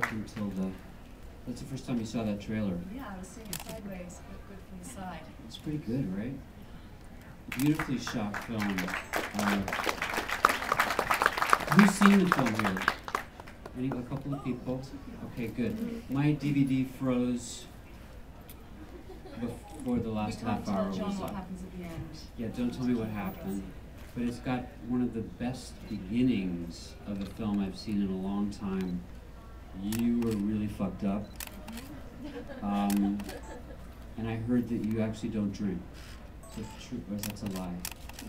welcome, Tilda. That's the first time you saw that trailer. Yeah, I was seeing it sideways, but good from the side. It's pretty good, right? Beautifully shot film. Who's seen the film here? A couple of people? Okay, good. My DVD froze before the last half hour was John up. what happens at the end. Yeah, don't tell me what happened. But it's got one of the best beginnings of a film I've seen in a long time. You were really fucked up. And I heard that you actually don't drink. Is that true, or that's a lie?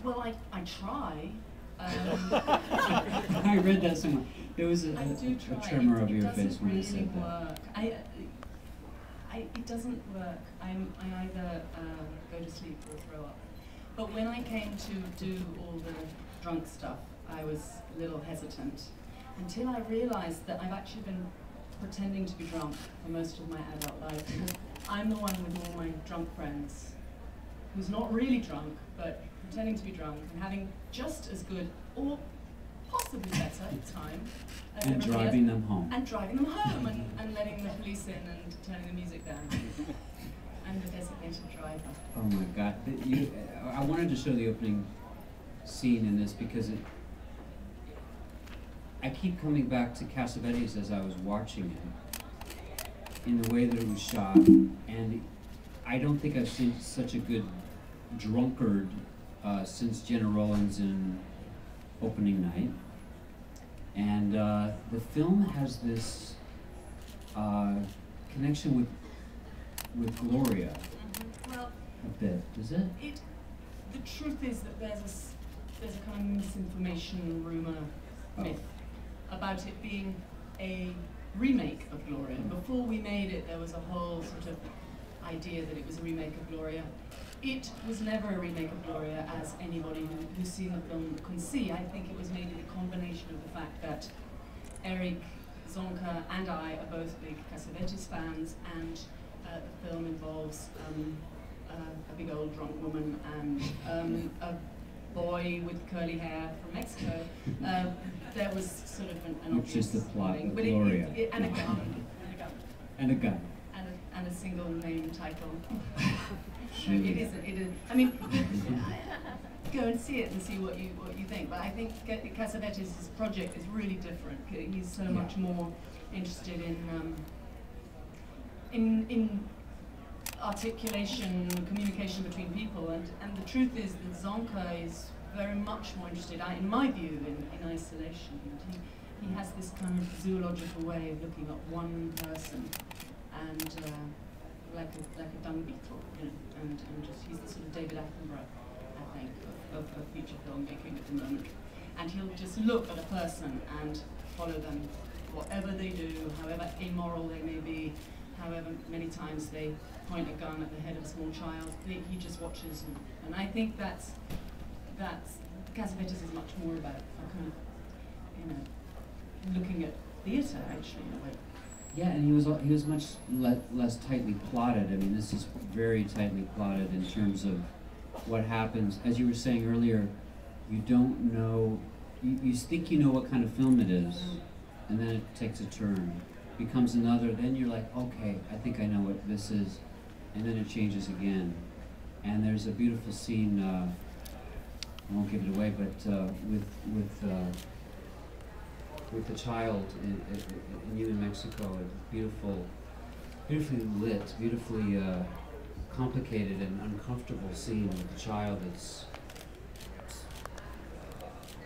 Well, I try. I read that somewhere. There was a tremor of your face when I said that. It doesn't work. I either go to sleep or throw up. But when I came to do all the drunk stuff, I was a little hesitant until I realized that I've actually been pretending to be drunk for most of my adult life. Because I'm the one with all my drunk friends who's not really drunk, but pretending to be drunk and having just as good or possibly better time as and driving them home. And driving them home and letting the police in and turning the music down. I'm the designated driver. Oh my God. I wanted to show the opening scene in this because I keep coming back to Cassavetes as I was watching it, in the way that it was shot, and I don't think I've seen such a good drunkard since Jenna Rollins in opening night. And the film has this connection with Gloria Well, a bit, does it? The truth is that there's a kind of misinformation, rumor, myth about it being a remake of Gloria. Before we made it, there was a whole sort of idea that it was a remake of Gloria. It was never a remake of Gloria, as anybody who's seen the film can see. I think it was maybe the combination of the fact that Eric, Zonka, and I are both big Cassavetes fans, and the film involves a big old drunk woman and a boy with curly hair from Mexico. There was sort of an Which is the plot of but Gloria. And a gun. And a gun. And a single name title. Really? It is. I mean, go and see it and see what you think. But I think Cassavetes' project is really different. He's so much more interested in articulation, communication between people, and the truth is that Zonka is very much more interested, in my view, in isolation. And he has this kind of zoological way of looking at one person, and like a dung beetle, you know, and just he's the sort of David Attenborough, I think, of future filmmaking at the moment. And he'll just look at a person and follow them, whatever they do, however immoral they may be, however many times they point a gun at the head of a small child. He just watches, and I think that's Cassavetes is much more about a kind of, you know, looking at theatre actually in a way. Yeah, and he was much less tightly plotted. I mean, this is very tightly plotted in terms of what happens. As you were saying earlier, you don't know, you think you know what kind of film it is, and then it takes a turn, becomes another, then you're like, okay, I think I know what this is, and then it changes again. And there's a beautiful scene, I won't give it away, but with the child in New Mexico, a beautifully lit, beautifully complicated and uncomfortable scene with the child. It's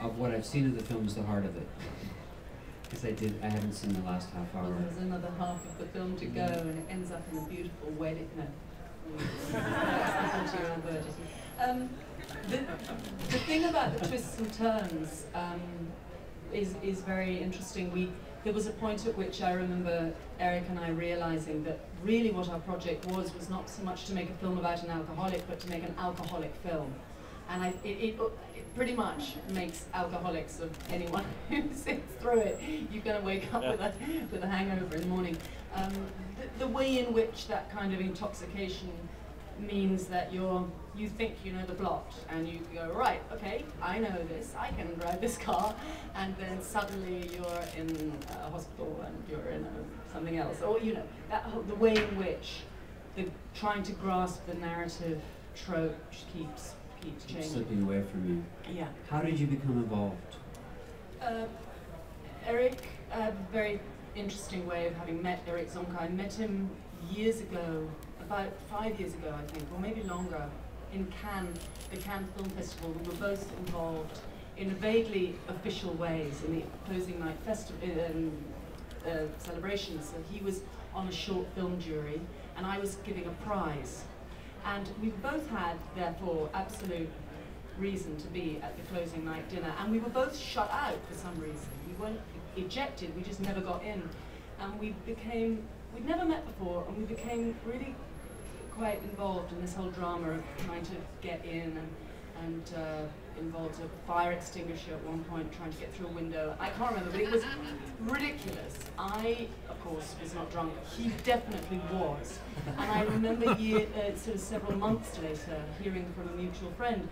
of what I've seen of the film is the heart of it. Because I haven't seen the last half hour. Well, there's another half of the film to go, and it ends up in a beautiful wedding. No. The thing about the twists and turns is very interesting. There was a point at which I remember Eric and I realizing that really what our project was not so much to make a film about an alcoholic, but to make an alcoholic film. And it pretty much makes alcoholics of anyone who sits through it. You're going to wake up with a hangover in the morning. The way in which that kind of intoxication means that you think you know the plot, and you go, right, okay, I know this, I can drive this car, and then suddenly you're in a hospital and you're in something else, or you know, the way in which trying to grasp the narrative trope keeps changing. Slipping away from you. Yeah. How did you become involved? Eric, a very interesting way of having met Eric Zonka. I met him years ago, about 5 years ago, I think, or maybe longer, in Cannes, the Cannes Film Festival. We were both involved in vaguely official ways in the closing night celebration. So he was on a short film jury, and I was giving a prize. And we both had, therefore, absolute reason to be at the closing night dinner, and we were both shut out for some reason. We weren't ejected, we just never got in. And we'd never met before, and we became really quite involved in this whole drama of trying to get in, and involved a fire extinguisher at one point, trying to get through a window. I can't remember, but it was ridiculous. I, of course, was not drunk. He definitely was. And I remember sort of several months later hearing from a mutual friend,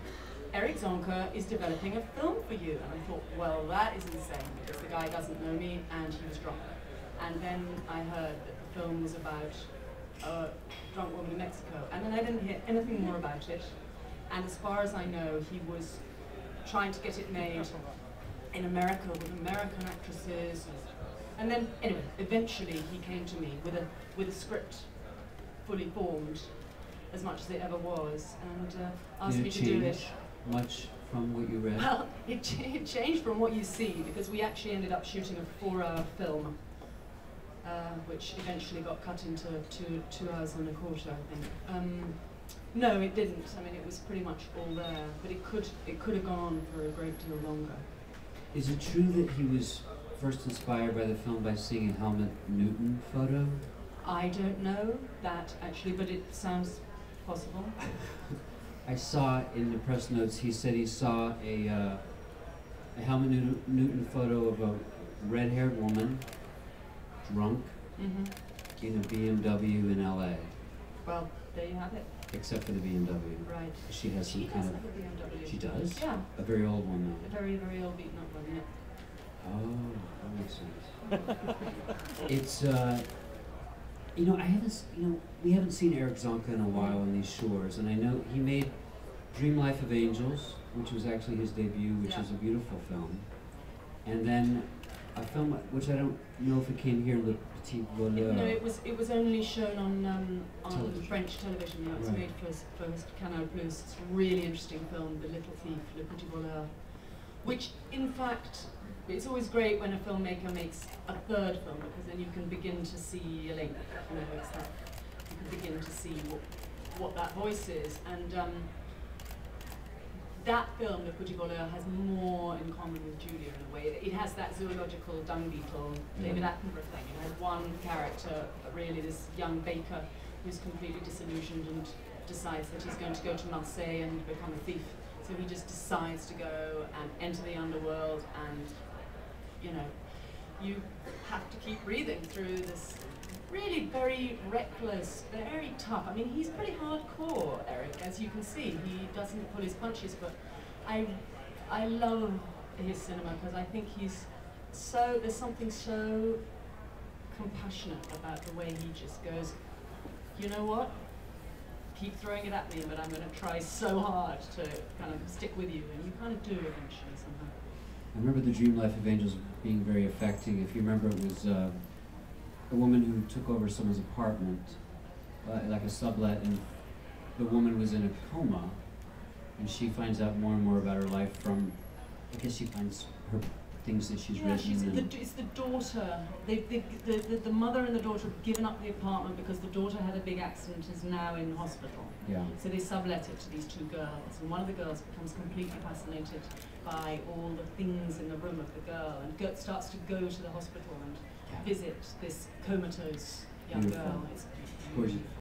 Eric Zonka is developing a film for you. And I thought, well, that is insane, because the guy doesn't know me and he was drunk. And then I heard that the film was about a drunk woman in Mexico. And then I didn't hear anything more about it. And as far as I know, he was trying to get it made in America with American actresses. And then, anyway, eventually he came to me with a script fully formed, as much as it ever was, and asked me to do it. Much from what you read? Well, it changed from what you see, because we actually ended up shooting a 4-hour film, which eventually got cut into 2 hours and a quarter, I think. No, it didn't. I mean, it was pretty much all there, but it could have gone on for a great deal longer. Is it true that he was first inspired by the film by seeing a Helmut Newton photo? I don't know that, actually, but it sounds possible. I saw in the press notes, he said he saw a Helmut Newton photo of a red-haired woman, drunk, in a BMW in LA. Well, there you have it. Except for the BMW. Right. She has some kind of... Have a BMW. She does? Yeah. A very old one, though. A very, very old beaten up one, yeah. Oh, that makes sense. It's, you know, we haven't seen Eric Zonka in a while on these shores, and I know he made Dream Life of Angels, which was actually his debut, which is a beautiful film. And then a film which I don't know if it came here, Le Petit Voleur. No, it was only shown on television. French television. It was made for Canal Plus. It's a really interesting film, The Little Thief, Le Petit Voleur, which in fact, it's always great when a filmmaker makes a third film, because then you can begin to see a link. You know, it's that you can begin to see what that voice is, and that film, Le Petit Voleur, has more in common with Julia in a way. It has that zoological dung beetle, David Attenborough thing. It has one character, really this young baker, who's completely disillusioned and decides that he's going to go to Marseille and become a thief. So he just decides to go and enter the underworld, and you know, you have to keep breathing through this really very reckless, very tough. I mean, he's pretty hardcore, Eric, as you can see. He doesn't pull his punches, but I love his cinema, because I think there's something so compassionate about the way he just goes, you know what? Keep throwing it at me, but I'm going to try so hard to kind of stick with you, and you kind of do eventually somehow. I remember The Dream Life of Angels being very affecting. If you remember, it was a woman who took over someone's apartment, like a sublet, and the woman was in a coma, and she finds out more and more about her life from, I guess she finds her things that she's written. It's the daughter. The mother and the daughter have given up the apartment because the daughter had a big accident and is now in hospital. Yeah. So they sublet it to these two girls, and one of the girls becomes completely fascinated by all the things in the room of the girl, and starts to go to the hospital and visit this comatose young girl. It's